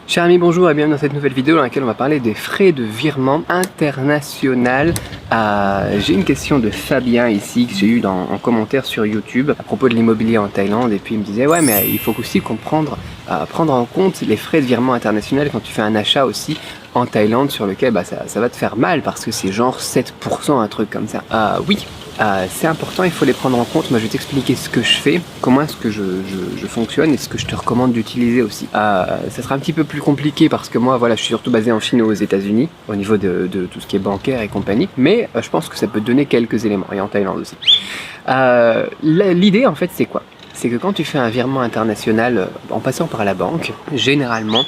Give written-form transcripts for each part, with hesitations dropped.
Chers amis, bonjour et bienvenue dans cette nouvelle vidéo dans laquelle on va parler des frais de virement international. J'ai une question de Fabien ici que j'ai eu en commentaire sur YouTube à propos de l'immobilier en Thaïlande, et puis il me disait ouais, mais il faut aussi prendre en compte les frais de virement international quand tu fais un achat aussi en Thaïlande, sur lequel ça va te faire mal parce que c'est genre 7%, un truc comme ça. Oui. C'est important, il faut les prendre en compte. Moi je vais t'expliquer ce que je fais, comment est-ce que je fonctionne et ce que je te recommande d'utiliser aussi. Ça sera un petit peu plus compliqué parce que moi voilà, je suis surtout basé en Chine et aux États-Unis au niveau de tout ce qui est bancaire et compagnie, mais je pense que ça peut te donner quelques éléments, et en Thaïlande aussi. L'idée en fait c'est quoi? C'est que quand tu fais un virement international en passant par la banque, généralement,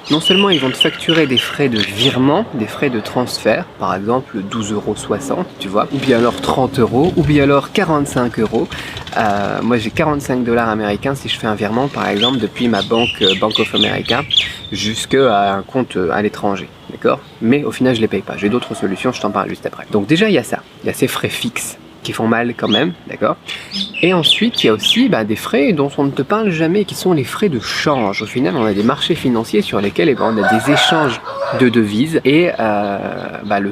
non seulement ils vont te facturer des frais de virement, des frais de transfert, par exemple 12,60 €, tu vois, ou bien alors 30 €, ou bien alors 45 €. Moi j'ai 45 $ américains si je fais un virement, par exemple, depuis ma banque Bank of America jusqu'à un compte à l'étranger, d'accord? Mais au final je les paye pas, j'ai d'autres solutions, je t'en parle juste après. Donc déjà il y a ça, il y a ces frais fixes qui font mal quand même, d'accord? Et ensuite, il y a aussi des frais dont on ne te parle jamais, qui sont les frais de change. Au final, on a des marchés financiers sur lesquels on a des échanges de devises, et le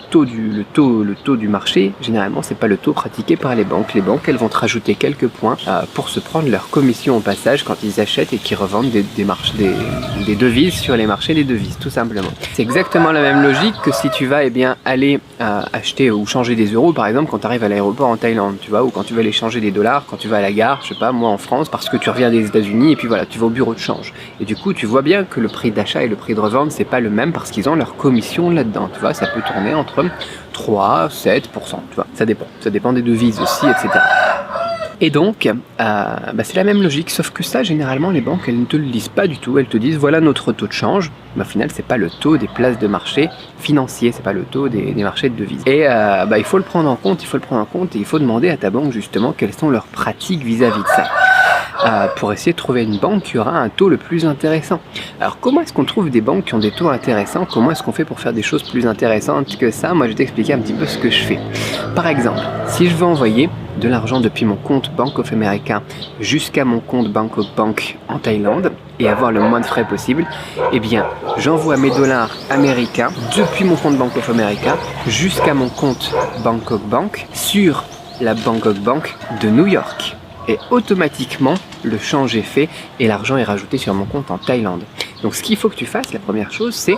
taux du marché, généralement, c'est pas le taux pratiqué par les banques. Les banques, elles vont te rajouter quelques points pour se prendre leur commission au passage quand ils achètent et qu'ils revendent des devises sur les marchés des devises, tout simplement. C'est exactement la même logique que si tu vas aller acheter ou changer des euros, par exemple, quand tu arrives à l'aéroport en Thaïlande, tu vois, ou quand tu vas aller changer des dollars, quand tu vas à la gare, je sais pas, moi en France, parce que tu reviens des États-Unis, et puis voilà, tu vas au bureau de change. Et du coup, tu vois bien que le prix d'achat et le prix de revente, c'est pas le même parce qu'ils ont leur commission là-dedans, tu vois, ça peut tourner entre 3, 7%, tu vois, ça dépend des devises aussi, etc. Et donc, c'est la même logique, sauf que ça, généralement, les banques, elles ne te le disent pas du tout. Elles te disent, voilà notre taux de change. Mais au final, c'est pas le taux des places de marché financiers, c'est pas le taux des marchés de devises. Et il faut le prendre en compte, et il faut demander à ta banque, justement, quelles sont leurs pratiques vis-à-vis de ça. Pour essayer de trouver une banque qui aura un taux le plus intéressant. Alors comment est-ce qu'on trouve des banques qui ont des taux intéressants? Comment est-ce qu'on fait pour faire des choses plus intéressantes que ça? Moi je vais t'expliquer un petit peu ce que je fais. Par exemple, si je veux envoyer de l'argent depuis mon compte Bank of America jusqu'à mon compte Bangkok Bank en Thaïlande et avoir le moins de frais possible, eh bien j'envoie mes dollars américains depuis mon compte Bank of America jusqu'à mon compte Bangkok Bank sur la Bangkok Bank de New York. Et automatiquement, le change est fait et l'argent est rajouté sur mon compte en Thaïlande. Donc ce qu'il faut que tu fasses, la première chose, c'est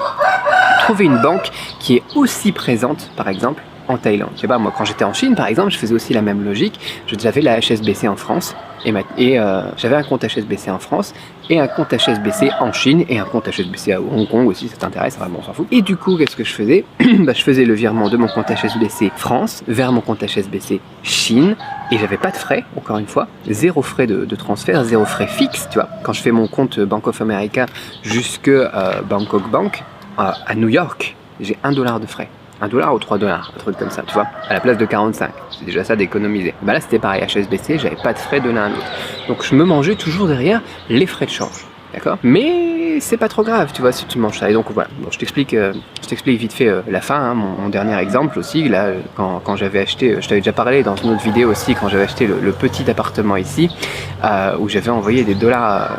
trouver une banque qui est aussi présente, par exemple, en Thaïlande. Je sais pas, moi quand j'étais en Chine, par exemple, je faisais aussi la même logique. J'avais la HSBC en France, et j'avais un compte HSBC en France, et un compte HSBC en Chine, et un compte HSBC à Hong Kong aussi, ça t'intéresse, vraiment on s'en fout. Et du coup, qu'est-ce que je faisais? Je faisais le virement de mon compte HSBC France vers mon compte HSBC Chine, et j'avais pas de frais, encore une fois, zéro frais de transfert, zéro frais fixe, tu vois. Quand je fais mon compte Bank of America jusque Bangkok Bank, à New York, j'ai $1 de frais. 1 $ ou 3 $, un truc comme ça, tu vois, à la place de 45. C'est déjà ça d'économiser. Là c'était pareil, HSBC, j'avais pas de frais de l'un à l'autre. Donc je me mangeais toujours derrière les frais de change, d'accord? Mais c'est pas trop grave, tu vois, si tu manges ça. Et donc voilà, bon, je t'explique vite fait la fin, hein, mon dernier exemple aussi, là, quand j'avais acheté, je t'avais déjà parlé dans une autre vidéo aussi, quand j'avais acheté le petit appartement ici, où j'avais envoyé des dollars,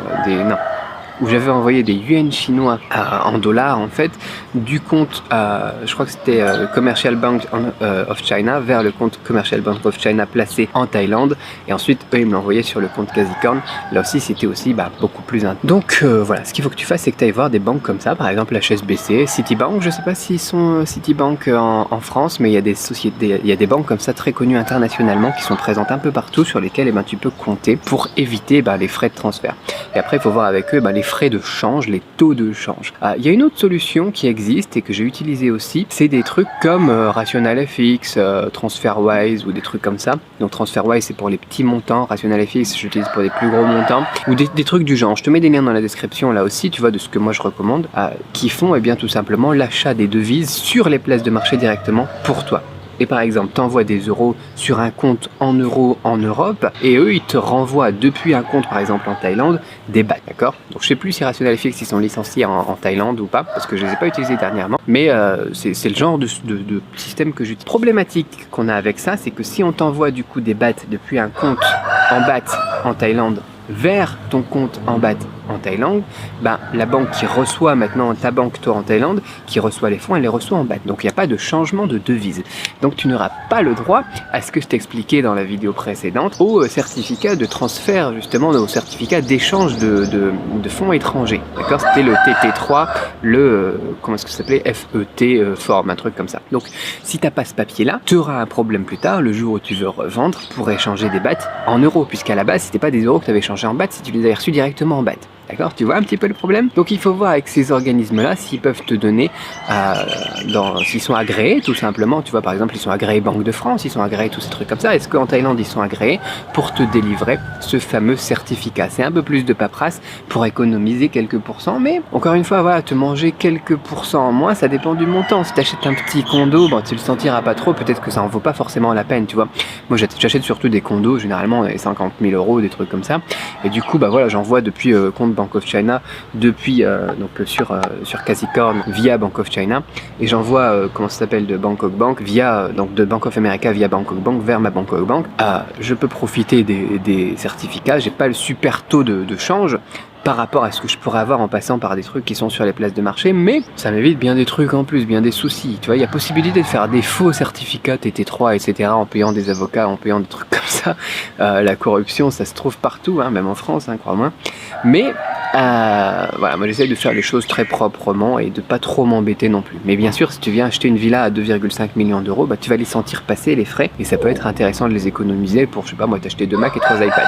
où j'avais envoyé des yuans chinois en dollars en fait, du compte, je crois que c'était Commercial Bank of China vers le compte Commercial Bank of China placé en Thaïlande, et ensuite eux ils me l'envoyaient sur le compte Casicorn. Là aussi c'était aussi beaucoup plus intense. Donc voilà, ce qu'il faut que tu fasses, c'est que tu ailles voir des banques comme ça, par exemple HSBC, Citibank, je sais pas s'ils sont Citibank en France, mais il y a des sociétés, il y a des banques comme ça très connues internationalement qui sont présentes un peu partout, sur lesquelles tu peux compter pour éviter les frais de transfert. Et après il faut voir avec eux les frais de change, les taux de change. Il y a une autre solution qui existe et que j'ai utilisé aussi, c'est des trucs comme RationalFX, TransferWise ou des trucs comme ça. Donc TransferWise c'est pour les petits montants, RationalFX j'utilise pour des plus gros montants, ou des trucs du genre. Je te mets des liens dans la description là aussi, tu vois, de ce que moi je recommande, qui font tout simplement l'achat des devises sur les places de marché directement pour toi. Et par exemple, tu envoies des euros sur un compte en euros en Europe, et eux, ils te renvoient depuis un compte, par exemple en Thaïlande, des bahts, d'accord? Donc je sais plus si RationalFX ils sont licenciés en Thaïlande ou pas, parce que je les ai pas utilisés dernièrement, mais c'est le genre de système que j'utilise. Problématique qu'on a avec ça, c'est que si on t'envoie du coup des bahts depuis un compte en bahts en Thaïlande vers ton compte en bahts en Thaïlande, ben, la banque qui reçoit maintenant, ta banque toi en Thaïlande, qui reçoit les fonds, elle les reçoit en baht. Donc il n'y a pas de changement de devise. Donc tu n'auras pas le droit à ce que je t'expliquais dans la vidéo précédente, au certificat de transfert, justement, au certificat d'échange de fonds étrangers. D'accord? C'était le TT3, comment est-ce que ça s'appelait? FET forme, un truc comme ça. Donc si tu n'as pas ce papier-là, tu auras un problème plus tard, le jour où tu veux revendre, pour échanger des bahts en euros, puisqu'à la base, c'était pas des euros que tu avais échangé en bahts, si tu les avais reçus directement en bahts. D'accord? Tu vois un petit peu le problème? Donc il faut voir avec ces organismes-là s'ils peuvent te donner, s'ils sont agréés tout simplement. Tu vois, par exemple, ils sont agréés Banque de France, ils sont agréés tous ces trucs comme ça. Est-ce qu'en Thaïlande, ils sont agréés pour te délivrer ce fameux certificat? C'est un peu plus de paperasse pour économiser quelques pourcents, mais encore une fois, voilà, te manger quelques pourcents en moins, ça dépend du montant. Si tu achètes un petit condo, bon, tu le sentiras pas trop, peut-être que ça en vaut pas forcément la peine, tu vois. Moi, j'achète surtout des condos, généralement 50 000 euros, des trucs comme ça. Et du coup, bah voilà, j'envoie depuis compte Bank of China, depuis sur Casicorn via Bank of China, et j'envoie comment ça s'appelle, de Bangkok Bank via de Bank of America via Bangkok Bank vers ma Bangkok Bank. Je peux profiter des certificats, j'ai pas le super taux de change par rapport à ce que je pourrais avoir en passant par des trucs qui sont sur les places de marché, mais ça m'évite bien des trucs en plus, bien des soucis. Tu vois, il y a possibilité de faire des faux certificats TT3, etc. en payant des avocats, en payant des trucs comme ça. La corruption, ça se trouve partout, hein, même en France, hein, crois-moi. Mais voilà, moi j'essaie de faire les choses très proprement et de pas trop m'embêter non plus. Mais bien sûr, si tu viens acheter une villa à 2,5 millions d'euros, bah, tu vas les sentir passer, les frais, et ça peut être intéressant de les économiser pour, je sais pas moi, t'acheter 2 Mac et 3 iPads.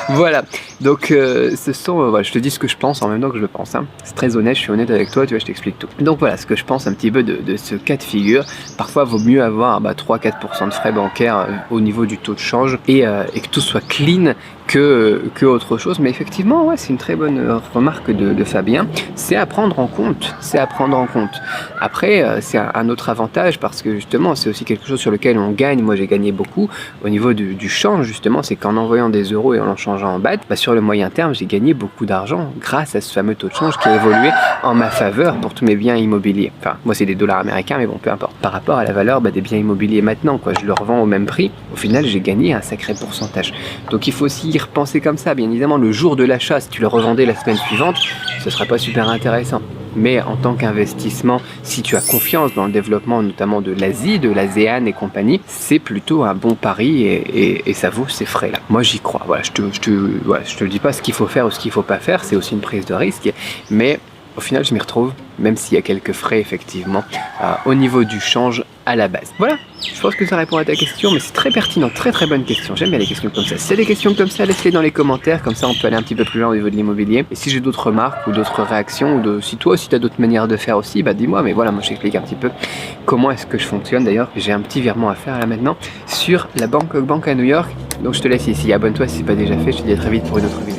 Voilà, donc ce sont, voilà, je te dis ce que je pense en même temps que je le pense, hein. C'est très honnête, je suis honnête avec toi, tu vois, je t'explique tout. Donc voilà, ce que je pense un petit peu de ce cas de figure. Parfois, vaut mieux avoir 3-4% de frais bancaires au niveau du taux de change et que tout soit clean que autre chose. Mais effectivement, ouais, c'est une très bonne remarque de Fabien. C'est à prendre en compte, c'est à prendre en compte. Après, c'est un autre avantage parce que justement, c'est aussi quelque chose sur lequel on gagne. Moi, j'ai gagné beaucoup au niveau du change, justement. C'est qu'en envoyant des euros et en changeant en bahts, sur le moyen terme, j'ai gagné beaucoup d'argent grâce à ce fameux taux de change qui a évolué en ma faveur pour tous mes biens immobiliers. Enfin, moi, c'est des dollars américains, mais bon, peu importe. Par rapport à la valeur des biens immobiliers maintenant, quoi, je le revends au même prix. Au final, j'ai gagné un sacré pourcentage. Donc, il faut aussi y repenser comme ça. Bien évidemment, le jour de l'achat, si tu le revendais la semaine suivante, ce serait pas super intéressant. Mais en tant qu'investissement, si tu as confiance dans le développement notamment de l'Asie, de l'ASEAN et compagnie, c'est plutôt un bon pari et ça vaut ces frais-là. Moi, j'y crois. Voilà, je te dis pas ce qu'il faut faire ou ce qu'il faut pas faire, c'est aussi une prise de risque, mais au final, je m'y retrouve, même s'il y a quelques frais, effectivement, au niveau du change à la base. Voilà, je pense que ça répond à ta question, mais c'est très pertinent, très très bonne question. J'aime bien les questions comme ça. Si tu as des questions comme ça, laisse-les dans les commentaires, comme ça on peut aller un petit peu plus loin au niveau de l'immobilier. Et si j'ai d'autres remarques ou d'autres réactions, ou si toi aussi tu as d'autres manières de faire aussi, bah dis-moi, mais voilà, moi j'explique un petit peu comment est-ce que je fonctionne. D'ailleurs, j'ai un petit virement à faire là maintenant sur la Bangkok Bank à New York. Donc je te laisse ici, abonne-toi si c'est pas déjà fait, je te dis à très vite pour une autre vidéo.